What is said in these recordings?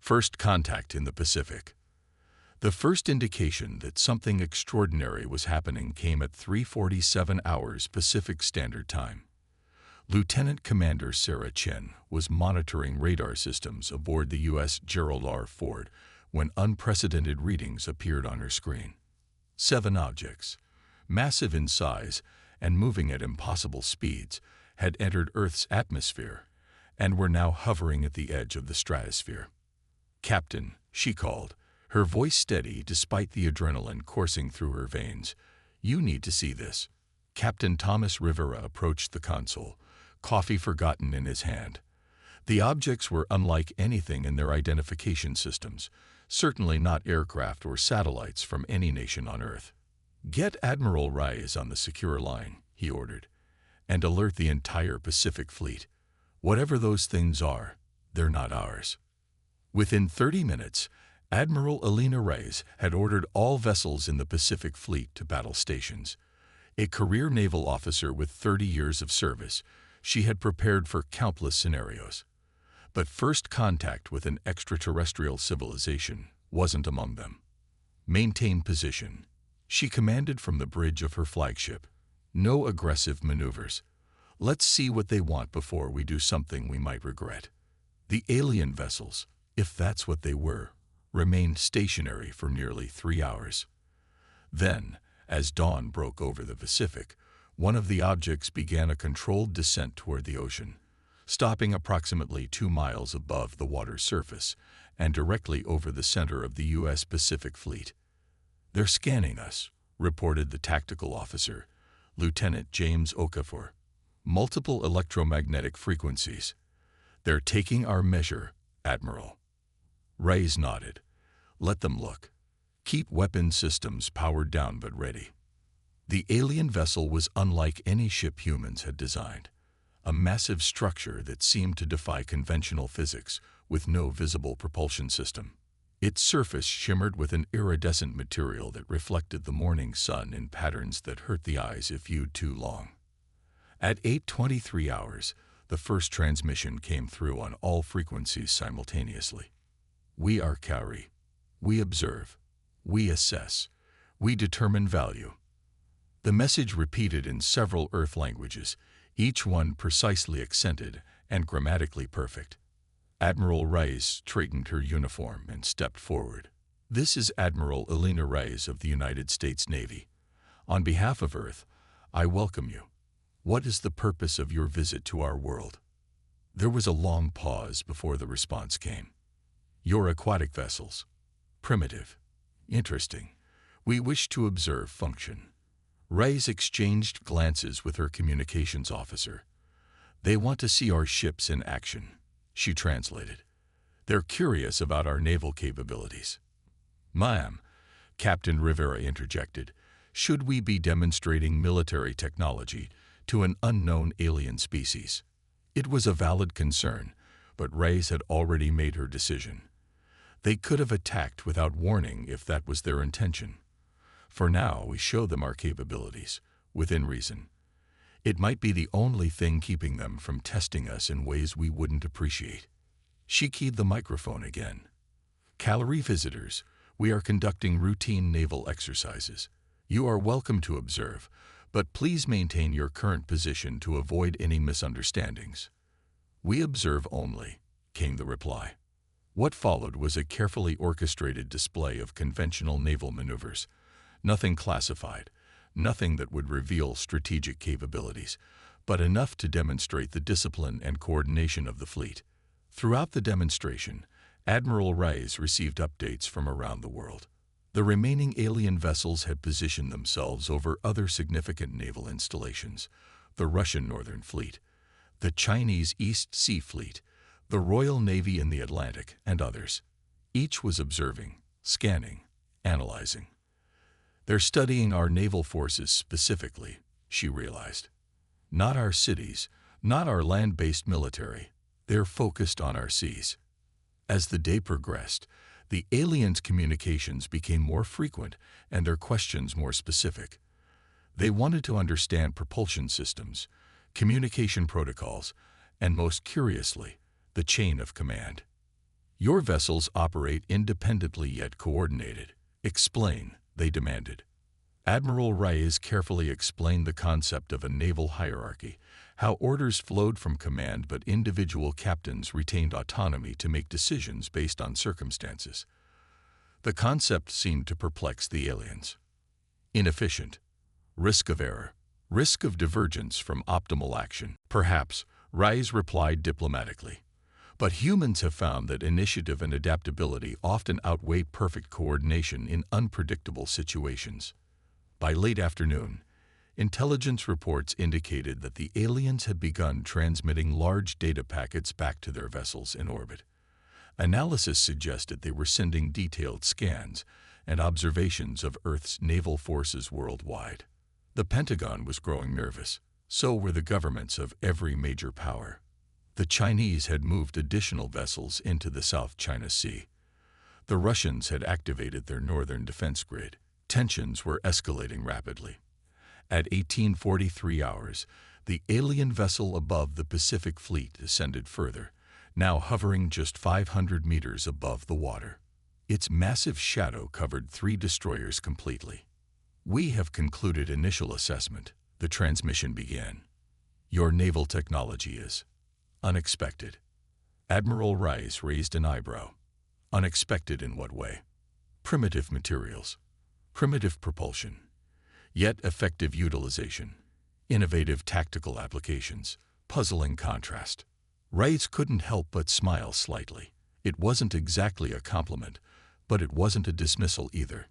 First contact in the Pacific. The first indication that something extraordinary was happening came at 3:47 hours Pacific Standard Time. Lieutenant Commander Sarah Chen was monitoring radar systems aboard the U.S. Gerald R. Ford when unprecedented readings appeared on her screen. 7 objects, massive in size and moving at impossible speeds, had entered Earth's atmosphere and were now hovering at the edge of the stratosphere. "Captain," she called, her voice steady despite the adrenaline coursing through her veins. "You need to see this." Captain Thomas Rivera approached the console, coffee forgotten in his hand. The objects were unlike anything in their identification systems, certainly not aircraft or satellites from any nation on Earth. "Get Admiral Reyes on the secure line," he ordered, "and alert the entire Pacific Fleet. Whatever those things are, they're not ours." Within 30 minutes, Admiral Elena Reyes had ordered all vessels in the Pacific Fleet to battle stations. A career naval officer with 30 years of service, she had prepared for countless scenarios. But first contact with an extraterrestrial civilization wasn't among them. "Maintain position," she commanded from the bridge of her flagship. "No aggressive maneuvers. Let's see what they want before we do something we might regret." The alien vessels, if that's what they were, remained stationary for nearly 3 hours. Then, as dawn broke over the Pacific, one of the objects began a controlled descent toward the ocean, stopping approximately 2 miles above the water's surface and directly over the center of the U.S. Pacific Fleet. "They're scanning us," reported the tactical officer, Lieutenant James Okafor. "Multiple electromagnetic frequencies. They're taking our measure, Admiral." Reyes nodded. "Let them look. Keep weapon systems powered down but ready." The alien vessel was unlike any ship humans had designed. A massive structure that seemed to defy conventional physics, with no visible propulsion system. Its surface shimmered with an iridescent material that reflected the morning sun in patterns that hurt the eyes if viewed too long. At 8:23 hours, the first transmission came through on all frequencies simultaneously. "We are Kauri. We observe. We assess. We determine value." The message repeated in several Earth languages, each one precisely accented and grammatically perfect. Admiral Reyes straightened her uniform and stepped forward. "This is Admiral Elena Reyes of the United States Navy. On behalf of Earth, I welcome you. What is the purpose of your visit to our world?" There was a long pause before the response came. "Your aquatic vessels. Primitive. Interesting. We wish to observe function." Reyes exchanged glances with her communications officer. "They want to see our ships in action," she translated. "They're curious about our naval capabilities." "Ma'am," Captain Rivera interjected, "should we be demonstrating military technology to an unknown alien species?" It was a valid concern, but Reyes had already made her decision. They could have attacked without warning if that was their intention. For now, we show them our capabilities, within reason. It might be the only thing keeping them from testing us in ways we wouldn't appreciate. She keyed the microphone again. "Kauri visitors, we are conducting routine naval exercises. You are welcome to observe, but please maintain your current position to avoid any misunderstandings." "We observe only," came the reply. What followed was a carefully orchestrated display of conventional naval maneuvers. Nothing classified, nothing that would reveal strategic capabilities, but enough to demonstrate the discipline and coordination of the fleet. Throughout the demonstration, Admiral Reyes received updates from around the world. The remaining alien vessels had positioned themselves over other significant naval installations: the Russian Northern Fleet, the Chinese East Sea Fleet, the Royal Navy in the Atlantic, and others. Each was observing, scanning, analyzing. "They're studying our naval forces specifically," she realized. "Not our cities, not our land-based military. They're focused on our seas." As the day progressed, the aliens' communications became more frequent and their questions more specific. They wanted to understand propulsion systems, communication protocols, and most curiously, the chain of command. Your vessels operate independently yet coordinated. Explain, they demanded. Admiral Reyes carefully explained the concept of a naval hierarchy, how orders flowed from command but individual captains retained autonomy to make decisions based on circumstances. The concept seemed to perplex the aliens. Inefficient. Risk of error. Risk of divergence from optimal action. Perhaps, Reyes replied diplomatically. But humans have found that initiative and adaptability often outweigh perfect coordination in unpredictable situations. By late afternoon, intelligence reports indicated that the aliens had begun transmitting large data packets back to their vessels in orbit. Analysis suggested they were sending detailed scans and observations of Earth's naval forces worldwide. The Pentagon was growing nervous. So were the governments of every major power. The Chinese had moved additional vessels into the South China Sea. The Russians had activated their northern defense grid. Tensions were escalating rapidly. At 1843 hours, the alien vessel above the Pacific Fleet descended further, now hovering just 500 meters above the water. Its massive shadow covered 3 destroyers completely. "We have concluded initial assessment," the transmission began. "Your naval technology is unexpected." Admiral Reyes raised an eyebrow. Unexpected in what way? Primitive materials. Primitive propulsion. Yet effective utilization. Innovative tactical applications. Puzzling contrast. Reyes couldn't help but smile slightly. It wasn't exactly a compliment, but it wasn't a dismissal either.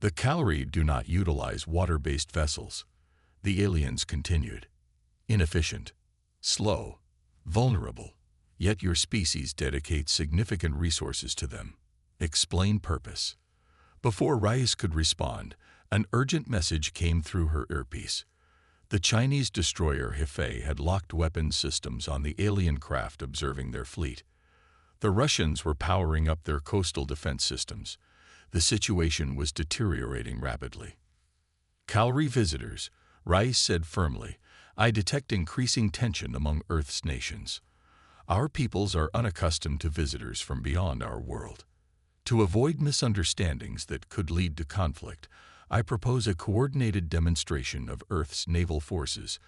"The Calri do not utilize water-based vessels," the aliens continued. "Inefficient, slow, vulnerable, yet your species dedicates significant resources to them. Explain purpose." Before Reyes could respond, an urgent message came through her earpiece. The Chinese destroyer Hefei had locked weapons systems on the alien craft observing their fleet. The Russians were powering up their coastal defense systems. The situation was deteriorating rapidly. "Calri visitors," Reyes said firmly, "I detect increasing tension among Earth's nations. Our peoples are unaccustomed to visitors from beyond our world. To avoid misunderstandings that could lead to conflict, I propose a coordinated demonstration of Earth's naval forces,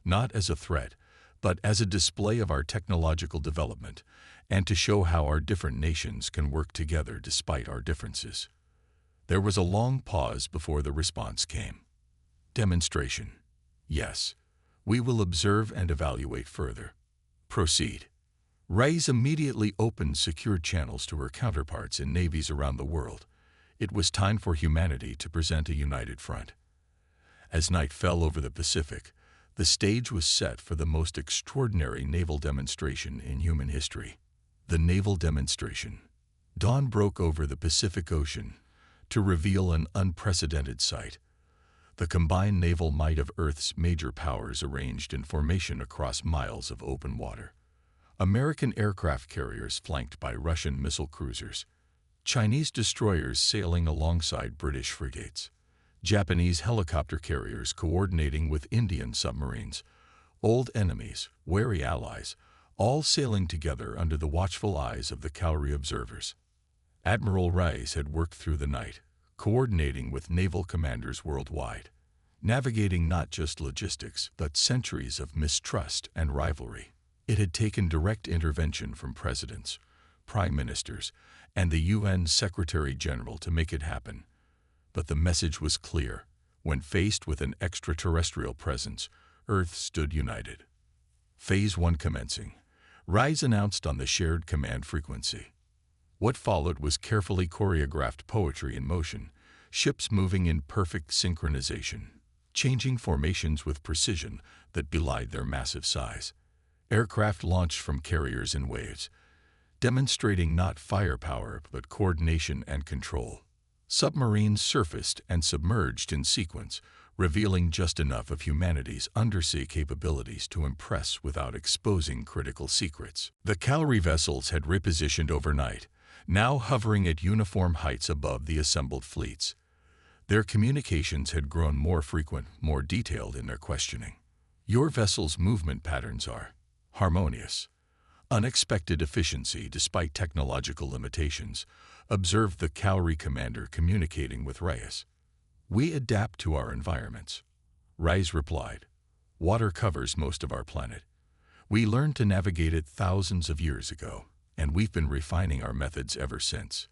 not as a threat, but as a display of our technological development, and to show how our different nations can work together despite our differences." There was a long pause before the response came. "Demonstration. Yes. We will observe and evaluate further. Proceed." Reyes immediately opened secure channels to her counterparts in navies around the world. It was time for humanity to present a united front. As night fell over the Pacific, the stage was set for the most extraordinary naval demonstration in human history. The naval demonstration. Dawn broke over the Pacific Ocean to reveal an unprecedented sight. The combined naval might of Earth's major powers arranged in formation across miles of open water. American aircraft carriers flanked by Russian missile cruisers. Chinese destroyers sailing alongside British frigates. Japanese helicopter carriers coordinating with Indian submarines. Old enemies, wary allies, all sailing together under the watchful eyes of the Calri observers. Admiral Reyes had worked through the night, coordinating with naval commanders worldwide, navigating not just logistics, but centuries of mistrust and rivalry. It had taken direct intervention from presidents, prime ministers, and the UN Secretary-General to make it happen. But the message was clear. When faced with an extraterrestrial presence, Earth stood united. Phase 1 commencing. Reyes announced on the shared command frequency. What followed was carefully choreographed poetry in motion, ships moving in perfect synchronization, changing formations with precision that belied their massive size. Aircraft launched from carriers in waves, demonstrating not firepower but coordination and control. Submarines surfaced and submerged in sequence, revealing just enough of humanity's undersea capabilities to impress without exposing critical secrets. The Calri vessels had repositioned overnight, now hovering at uniform heights above the assembled fleets. Their communications had grown more frequent, more detailed in their questioning. "Your vessel's movement patterns are harmonious. Unexpected efficiency despite technological limitations, observed the Cowrie commander communicating with Reyes. We adapt to our environments. Reyes replied, water covers most of our planet. We learned to navigate it thousands of years ago, and we've been refining our methods ever since.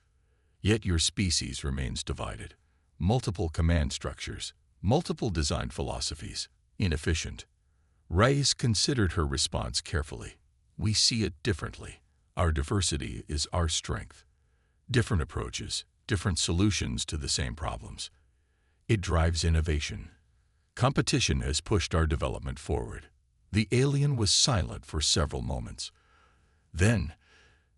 Yet your species remains divided. Multiple command structures, multiple design philosophies, inefficient. Reyes considered her response carefully. We see it differently. Our diversity is our strength. Different approaches, different solutions to the same problems. It drives innovation. Competition has pushed our development forward. The alien was silent for several moments. Then,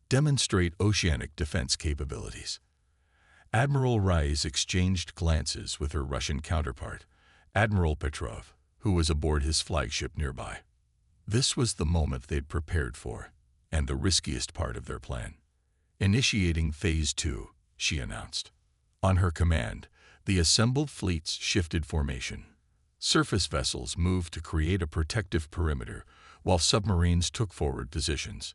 demonstrate oceanic defense capabilities. Admiral Reyes exchanged glances with her Russian counterpart, Admiral Petrov, who was aboard his flagship nearby. This was the moment they'd prepared for, and the riskiest part of their plan. Initiating Phase 2, she announced. On her command, the assembled fleets shifted formation. Surface vessels moved to create a protective perimeter, while submarines took forward positions.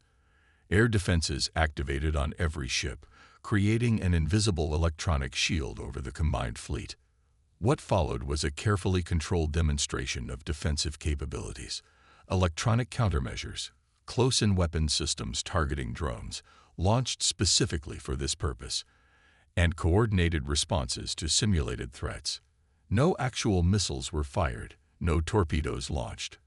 Air defenses activated on every ship, creating an invisible electronic shield over the combined fleet. What followed was a carefully controlled demonstration of defensive capabilities. Electronic countermeasures, close-in weapon systems targeting drones, launched specifically for this purpose, and coordinated responses to simulated threats. No actual missiles were fired, no torpedoes launched.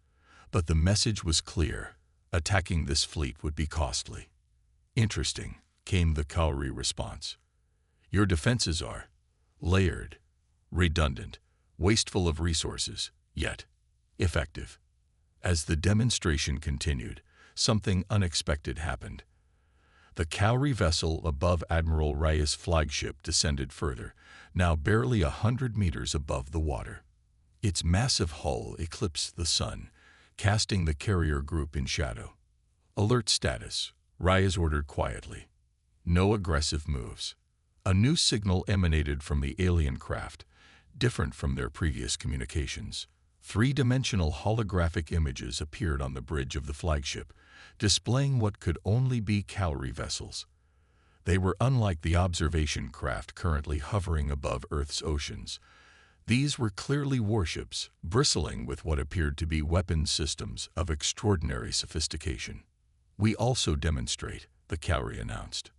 But the message was clear. Attacking this fleet would be costly. Interesting, came the Cowrie response. Your defenses are layered, redundant, wasteful of resources, yet effective. As the demonstration continued, something unexpected happened. The Cowrie vessel above Admiral Reyes' flagship descended further, now barely 100 meters above the water. Its massive hull eclipsed the sun, casting the carrier group in shadow. Alert status, Reyes ordered quietly. No aggressive moves. A new signal emanated from the alien craft, different from their previous communications. Three-dimensional holographic images appeared on the bridge of the flagship, displaying what could only be Cowrie vessels. They were unlike the observation craft currently hovering above Earth's oceans. These were clearly warships, bristling with what appeared to be weapons systems of extraordinary sophistication. We also demonstrate, the Cowrie announced.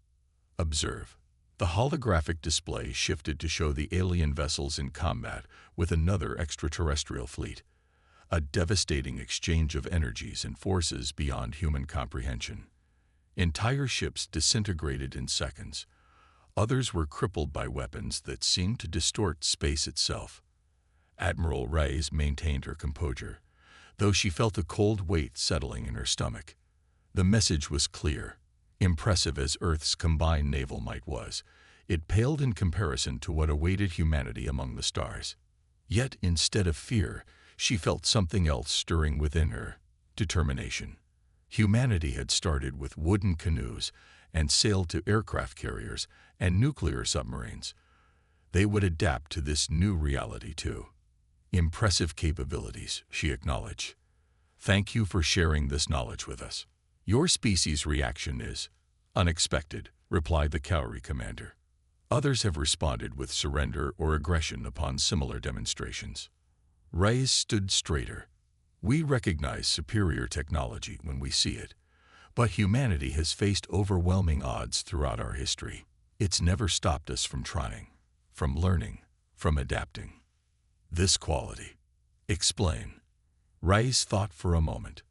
Observe. The holographic display shifted to show the alien vessels in combat with another extraterrestrial fleet, a devastating exchange of energies and forces beyond human comprehension. Entire ships disintegrated in seconds. Others were crippled by weapons that seemed to distort space itself. Admiral Reyes maintained her composure, though she felt a cold weight settling in her stomach. The message was clear. Impressive as Earth's combined naval might was, it paled in comparison to what awaited humanity among the stars. Yet, instead of fear, she felt something else stirring within her: determination. Humanity had started with wooden canoes and sailed to aircraft carriers and nuclear submarines. They would adapt to this new reality too. Impressive capabilities, she acknowledged. Thank you for sharing this knowledge with us. Your species' reaction is unexpected, replied the Cowrie commander. Others have responded with surrender or aggression upon similar demonstrations. Reyes stood straighter. We recognize superior technology when we see it, but humanity has faced overwhelming odds throughout our history. It's never stopped us from trying, from learning, from adapting. This quality. Explain. Reyes thought for a moment.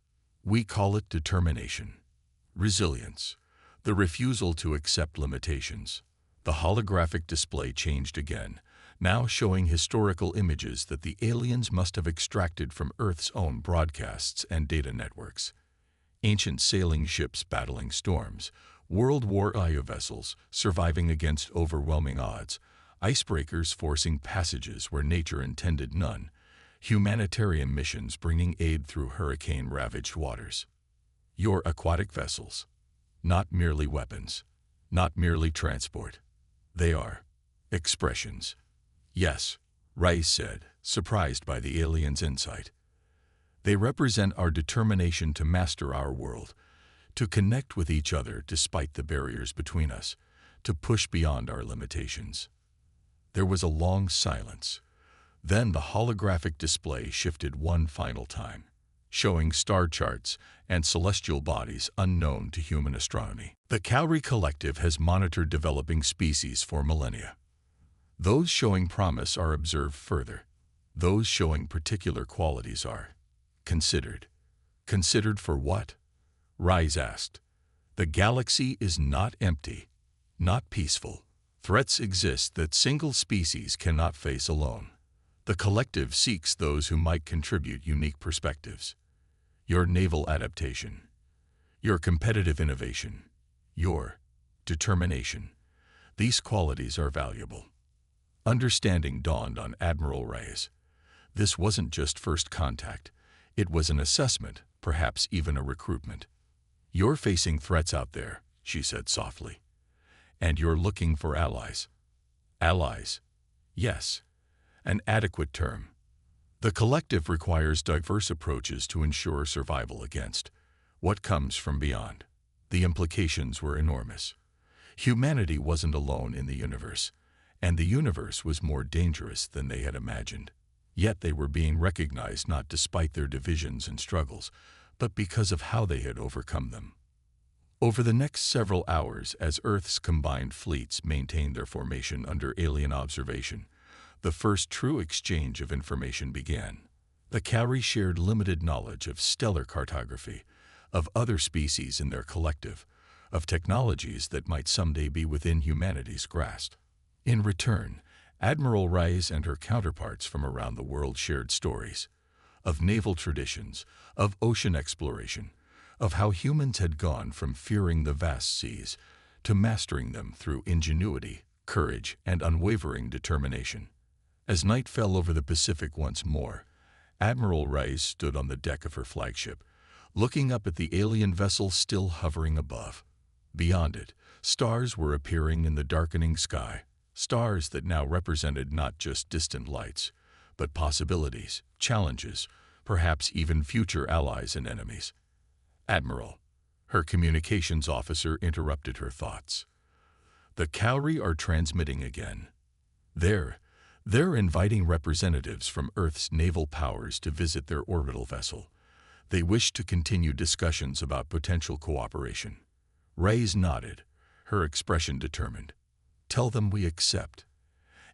We call it determination, resilience, the refusal to accept limitations. The holographic display changed again, now showing historical images that the aliens must have extracted from Earth's own broadcasts and data networks. Ancient sailing ships battling storms, World War II vessels surviving against overwhelming odds, icebreakers forcing passages where nature intended none, humanitarian missions bringing aid through hurricane-ravaged waters. Your aquatic vessels, not merely weapons, not merely transport. They are expressions. Yes, Reyes said, surprised by the alien's insight. They represent our determination to master our world, to connect with each other despite the barriers between us, to push beyond our limitations. There was a long silence. Then the holographic display shifted one final time, showing star charts and celestial bodies unknown to human astronomy. The Cowrie Collective has monitored developing species for millennia. Those showing promise are observed further. Those showing particular qualities are considered. Considered for what? Rise asked. The galaxy is not empty, not peaceful. Threats exist that single species cannot face alone. The collective seeks those who might contribute unique perspectives. Your naval adaptation, your competitive innovation, your determination. These qualities are valuable. Understanding dawned on Admiral Reyes. This wasn't just first contact. It was an assessment, perhaps even a recruitment. You're facing threats out there, she said softly. And you're looking for allies. Allies. Yes. An adequate term. The collective requires diverse approaches to ensure survival against what comes from beyond. The implications were enormous. Humanity wasn't alone in the universe, and the universe was more dangerous than they had imagined. Yet they were being recognized not despite their divisions and struggles, but because of how they had overcome them. Over the next several hours, as Earth's combined fleets maintained their formation under alien observation, the first true exchange of information began. The Cowrie shared limited knowledge of stellar cartography, of other species in their collective, of technologies that might someday be within humanity's grasp. In return, Admiral Reyes and her counterparts from around the world shared stories of naval traditions, of ocean exploration, of how humans had gone from fearing the vast seas to mastering them through ingenuity, courage, and unwavering determination. As night fell over the Pacific once more, Admiral Reyes stood on the deck of her flagship, looking up at the alien vessel still hovering above. Beyond it, stars were appearing in the darkening sky, stars that now represented not just distant lights, but possibilities, challenges, perhaps even future allies and enemies. Admiral, her communications officer interrupted her thoughts. The Cowrie are transmitting again. They're inviting representatives from Earth's naval powers to visit their orbital vessel. They wish to continue discussions about potential cooperation. Reyes nodded, her expression determined. Tell them we accept.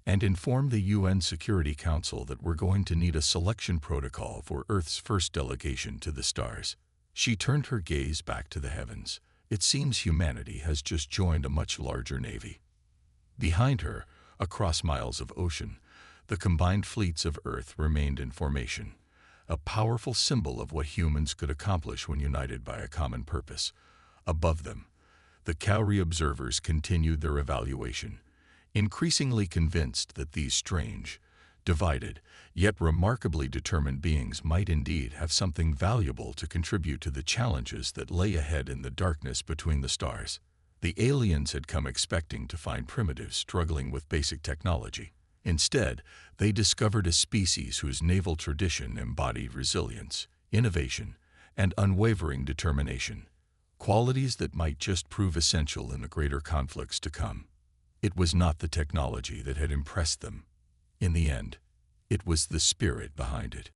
And inform the UN Security Council that we're going to need a selection protocol for Earth's first delegation to the stars. She turned her gaze back to the heavens. It seems humanity has just joined a much larger navy. Behind her, across miles of ocean, the combined fleets of Earth remained in formation, a powerful symbol of what humans could accomplish when united by a common purpose. Above them, the Cowrie observers continued their evaluation, increasingly convinced that these strange, divided, yet remarkably determined beings might indeed have something valuable to contribute to the challenges that lay ahead in the darkness between the stars. The aliens had come expecting to find primitives struggling with basic technology. Instead, they discovered a species whose naval tradition embodied resilience, innovation, and unwavering determination, qualities that might just prove essential in the greater conflicts to come. It was not the technology that had impressed them. In the end, it was the spirit behind it.